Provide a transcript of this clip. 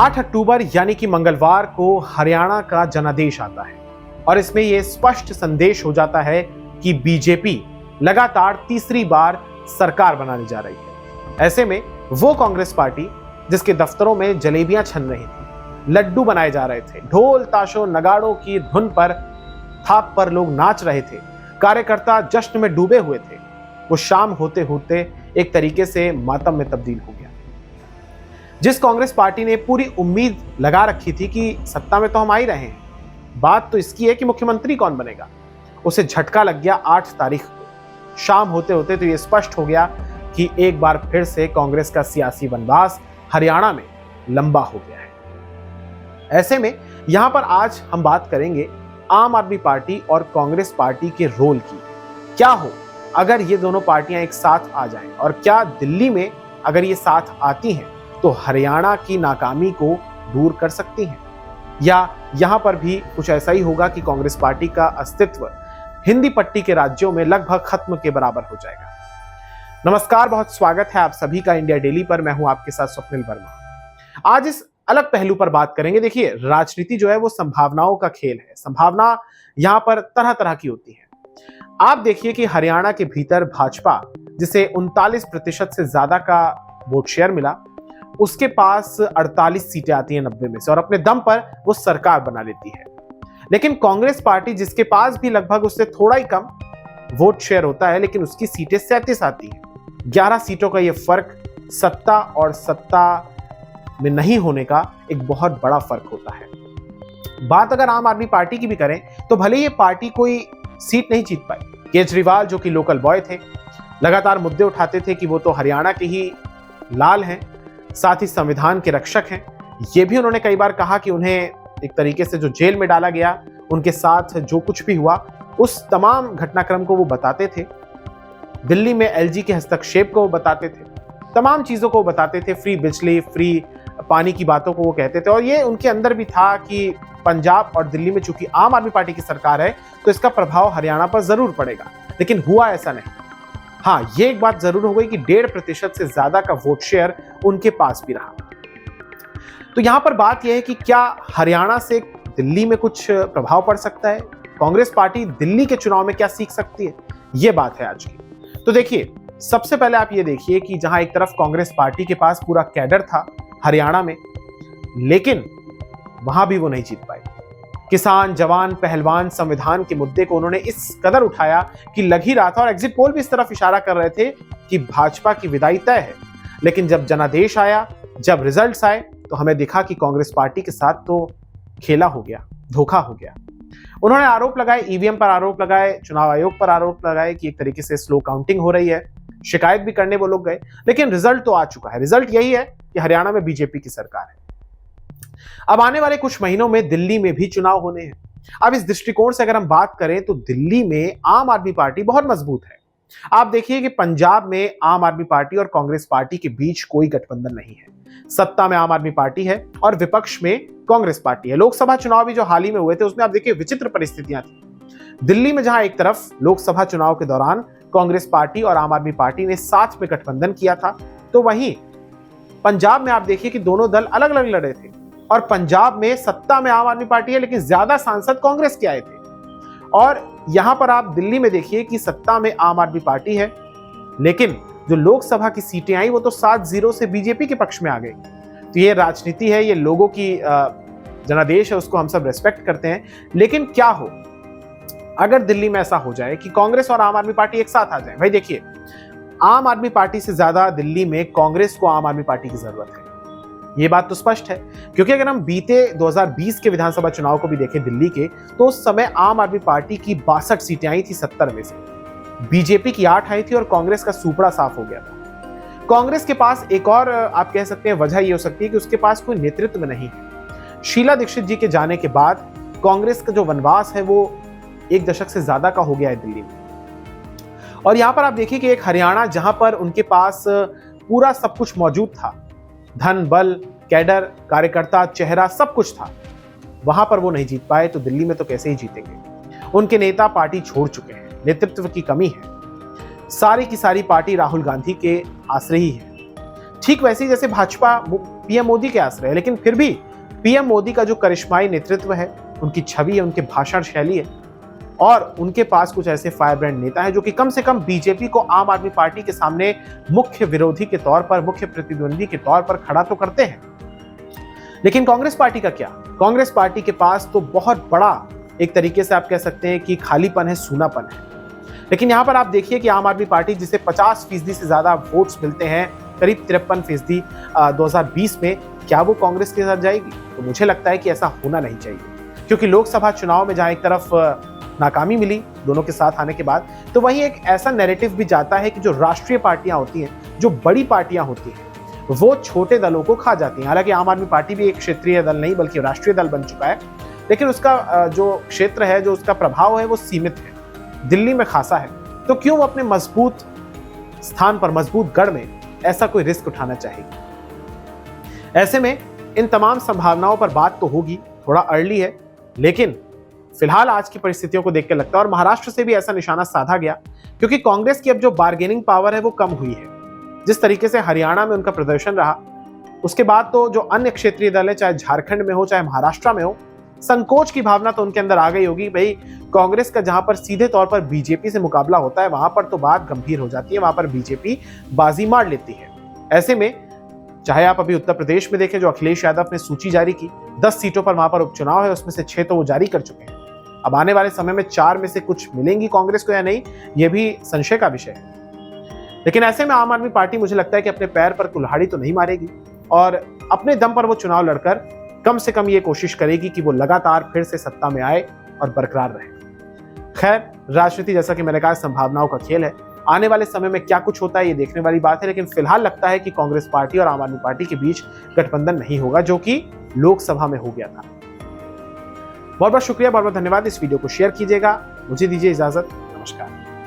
8 अक्टूबर यानी कि मंगलवार को हरियाणा का जनादेश आता है और इसमें यह स्पष्ट संदेश हो जाता है कि बीजेपी लगातार तीसरी बार सरकार बनाने जा रही है। ऐसे में वो कांग्रेस पार्टी जिसके दफ्तरों में जलेबियां छन रही थी, लड्डू बनाए जा रहे थे, ढोल ताशों नगाड़ों की धुन पर थाप पर लोग नाच रहे थे, कार्यकर्ता जश्न में डूबे हुए थे, वो शाम होते होते एक तरीके से मातम में तब्दील हो गया। जिस कांग्रेस पार्टी ने पूरी उम्मीद लगा रखी थी कि सत्ता में तो हम आ ही रहे हैं, बात तो इसकी है कि मुख्यमंत्री कौन बनेगा, उसे झटका लग गया 8 तारीख को। शाम होते होते तो यह स्पष्ट हो गया कि एक बार फिर से कांग्रेस का सियासी वनवास हरियाणा में लंबा हो गया है। ऐसे में यहां पर आज हम बात करेंगे आम आदमी पार्टी और कांग्रेस पार्टी के रोल की। क्या हो अगर ये दोनों पार्टियां एक साथ आ जाएं, और क्या दिल्ली में अगर ये साथ आती हैं तो हरियाणा की नाकामी को दूर कर सकती हैं, या यहां पर भी कुछ ऐसा ही होगा कि कांग्रेस पार्टी का अस्तित्व हिंदी पट्टी के राज्यों में लगभग खत्म के बराबर हो जाएगा। नमस्कार, बहुत स्वागत है आप सभी का इंडिया डेली पर। मैं हूं आपके साथ स्वप्निल वर्मा। आज इस अलग पहलू पर बात करेंगे। देखिए, राजनीति जो है वो संभावनाओं का खेल है। संभावना यहां पर तरह तरह की होती है। आप देखिए कि हरियाणा के भीतर भाजपा, जिसे 39% से ज्यादा का वोट शेयर मिला, उसके पास 48 सीटें आती हैं 90 में से, और अपने दम पर वो सरकार बना लेती है। लेकिन कांग्रेस पार्टी, जिसके पास भी लगभग उससे थोड़ा ही कम वोट शेयर होता है, लेकिन उसकी सीटें 37 आती हैं। 11 सीटों का ये फर्क सत्ता और सत्ता में नहीं होने का एक बहुत बड़ा फर्क होता है। बात अगर आम आदमी पार्टी की भी करें तो भले ये पार्टी कोई सीट नहीं जीत पाई। केजरीवाल, जो कि लोकल बॉय थे, लगातार मुद्दे उठाते थे कि वो तो हरियाणा के ही लाल हैं, साथ ही संविधान के रक्षक हैं। ये भी उन्होंने कई बार कहा कि उन्हें एक तरीके से जो जेल में डाला गया, उनके साथ जो कुछ भी हुआ, उस तमाम घटनाक्रम को वो बताते थे। दिल्ली में एलजी के हस्तक्षेप को वो बताते थे, तमाम चीजों को वो बताते थे, फ्री बिजली, फ्री पानी की बातों को वो कहते थे। और ये उनके अंदर भी था कि पंजाब और दिल्ली में चूंकि आम आदमी पार्टी की सरकार है तो इसका प्रभाव हरियाणा पर जरूर पड़ेगा। लेकिन हुआ ऐसा नहीं। हाँ, ये एक बात जरूर हो गई कि 1.5% से ज्यादा का वोट शेयर उनके पास भी रहा। तो यहां पर बात यह है कि क्या हरियाणा से दिल्ली में कुछ प्रभाव पड़ सकता है? कांग्रेस पार्टी दिल्ली के चुनाव में क्या सीख सकती है? यह बात है आज की। तो देखिए, सबसे पहले आप ये देखिए कि जहां एक तरफ कांग्रेस पार्टी के पास पूरा कैडर था हरियाणा में, लेकिन वहां भी वो नहीं जीत पाई। किसान, जवान, पहलवान, संविधान के मुद्दे को उन्होंने इस कदर उठाया कि लग ही रहा था, और एग्जिट पोल भी इस तरफ इशारा कर रहे थे कि भाजपा की विदाई तय है। लेकिन जब जनादेश आया, जब रिजल्ट्स आए, तो हमें दिखा कि कांग्रेस पार्टी के साथ तो खेला हो गया, धोखा हो गया। उन्होंने आरोप लगाए, ईवीएम पर आरोप लगाए, चुनाव आयोग पर आरोप लगाए कि एक तरीके से स्लो काउंटिंग हो रही है। शिकायत भी करने वो लोग गए, लेकिन रिजल्ट तो आ चुका है। रिजल्ट यही है कि हरियाणा में बीजेपी की सरकार है। अब आने वाले कुछ महीनों में दिल्ली में भी चुनाव होने हैं। अब इस दृष्टिकोण से अगर हम बात करें तो दिल्ली में आम आदमी पार्टी बहुत मजबूत है। आप देखिए कि पंजाब में आम आदमी पार्टी और कांग्रेस पार्टी के बीच कोई गठबंधन नहीं है। सत्ता में आम आदमी पार्टी है और विपक्ष में कांग्रेस पार्टी है। लोकसभा चुनाव भी जो हाल ही में हुए थे, उसमें आप देखिए विचित्र परिस्थितियां थी। दिल्ली में जहां एक तरफ लोकसभा चुनाव के दौरान कांग्रेस पार्टी और आम आदमी पार्टी ने साथ में गठबंधन किया था, तो वहीं पंजाब में आप देखिए कि दोनों दल अलग अलग लड़े थे। और पंजाब में सत्ता में आम आदमी पार्टी है, लेकिन ज्यादा सांसद कांग्रेस के आए थे। और यहां पर आप दिल्ली में देखिए कि सत्ता में आम आदमी पार्टी है, लेकिन जो लोकसभा की सीटें आई वो तो 7-0 से बीजेपी के पक्ष में आ गई। तो ये राजनीति है, ये लोगों की जनादेश है, उसको हम सब रेस्पेक्ट करते हैं। लेकिन क्या हो अगर दिल्ली में ऐसा हो जाए कि कांग्रेस और आम आदमी पार्टी एक साथ आ जाए? भाई देखिए, आम आदमी पार्टी से ज्यादा दिल्ली में कांग्रेस को आम आदमी पार्टी की जरूरत है। ये बात तो स्पष्ट है, क्योंकि अगर हम बीते 2020 के विधानसभा चुनाव को भी देखें दिल्ली के, तो उस समय आम आदमी पार्टी की 62 सीटें आई थी 70 में से, बीजेपी की 8 आई थी और कांग्रेस का सुपड़ा साफ हो गया था। कांग्रेस के पास एक और आप कह सकते हैं वजह ये हो सकती है कि उसके पास कोई नेतृत्व नहीं है। शीला दीक्षित जी के जाने के बाद कांग्रेस का जो वनवास है वो 1 दशक से ज्यादा का हो गया है दिल्ली में। और यहां पर आप देखिए कि एक हरियाणा जहां पर उनके पास पूरा सब कुछ मौजूद था, धन, बल, कैडर, कार्यकर्ता, चेहरा, सब कुछ था, वहां पर वो नहीं जीत पाए, तो दिल्ली में तो कैसे ही जीतेंगे? उनके नेता पार्टी छोड़ चुके हैं, नेतृत्व की कमी है। सारी की सारी पार्टी राहुल गांधी के आश्रय ही है। ठीक वैसे ही जैसे भाजपा पीएम मोदी के आश्रय है, लेकिन फिर भी पीएम मोदी का जो करिश्माई नेतृत्व है, उनकी छवि है, उनके भाषण शैली है, और उनके पास कुछ ऐसे फायर ब्रांड नेता हैं जो कि कम से कम बीजेपी को आम आदमी पार्टी के सामने मुख्य विरोधी के तौर पर, मुख्य प्रतिद्वंदी के तौर पर खड़ा तो करते हैं। लेकिन कांग्रेस पार्टी का क्या? कांग्रेस पार्टी के पास तो बहुत बड़ा एक तरीके से आप कह सकते हैं कि खालीपन है, सूनापन है। लेकिन यहां पर आप देखिए कि आम आदमी पार्टी जिसे 50% से ज्यादा वोट्स मिलते हैं, करीब 53% 2020 में, क्या वो कांग्रेस के साथ जाएगी? तो मुझे लगता है कि ऐसा होना नहीं चाहिए, क्योंकि लोकसभा चुनाव में जहां एक तरफ नाकामी मिली दोनों के साथ आने के बाद, तो वहीं एक ऐसा नैरेटिव भी जाता है कि जो राष्ट्रीय पार्टियां होती हैं, जो बड़ी पार्टियां होती हैं, वो छोटे दलों को खा जाती हैं। हालांकि आम आदमी पार्टी भी एक क्षेत्रीय दल नहीं बल्कि राष्ट्रीय दल बन चुका है, लेकिन उसका जो क्षेत्र है, जो उसका प्रभाव है, वो सीमित है, दिल्ली में खासा है। तो क्यों वो अपने मजबूत स्थान पर, मजबूत गढ़ में ऐसा कोई रिस्क उठाना चाहेगी? ऐसे में इन तमाम संभावनाओं पर बात तो होगी, थोड़ा अर्ली है, लेकिन फिलहाल आज की परिस्थितियों को देख के लगता है, और महाराष्ट्र से भी ऐसा निशाना साधा गया, क्योंकि कांग्रेस की अब जो बार्गेनिंग पावर है वो कम हुई है। जिस तरीके से हरियाणा में उनका प्रदर्शन रहा, उसके बाद तो जो अन्य क्षेत्रीय दल है, चाहे झारखंड में हो, चाहे महाराष्ट्र में हो, संकोच की भावना तो उनके अंदर आ गई होगी। भाई, कांग्रेस का जहां पर सीधे तौर पर बीजेपी से मुकाबला होता है, वहां पर तो बात गंभीर हो जाती है, वहां पर बीजेपी बाजी मार लेती है। ऐसे में चाहे आप अभी उत्तर प्रदेश में देखें, जो अखिलेश यादव ने सूची जारी की, 10 सीटों पर वहां पर उपचुनाव है, उसमें से 6 तो वो जारी कर चुके हैं। अब आने वाले समय में 4 में से कुछ मिलेंगी कांग्रेस को या नहीं, यह भी संशय का विषय है। लेकिन ऐसे में आम आदमी पार्टी, मुझे लगता है कि अपने पैर पर कुल्हाड़ी तो नहीं मारेगी, और अपने दम पर वो चुनाव लड़कर कम से कम ये कोशिश करेगी कि वो लगातार फिर से सत्ता में आए और बरकरार रहे। खैर, राजनीति जैसा कि मैंने कहा, संभावनाओं का खेल है। आने वाले समय में क्या कुछ होता है ये देखने वाली बात है, लेकिन फिलहाल लगता है कि कांग्रेस पार्टी और आम आदमी पार्टी के बीच गठबंधन नहीं होगा, जो कि लोकसभा में हो गया था। बहुत बहुत शुक्रिया, बहुत बहुत धन्यवाद। इस वीडियो को शेयर कीजिएगा। मुझे दीजिए इजाजत। नमस्कार।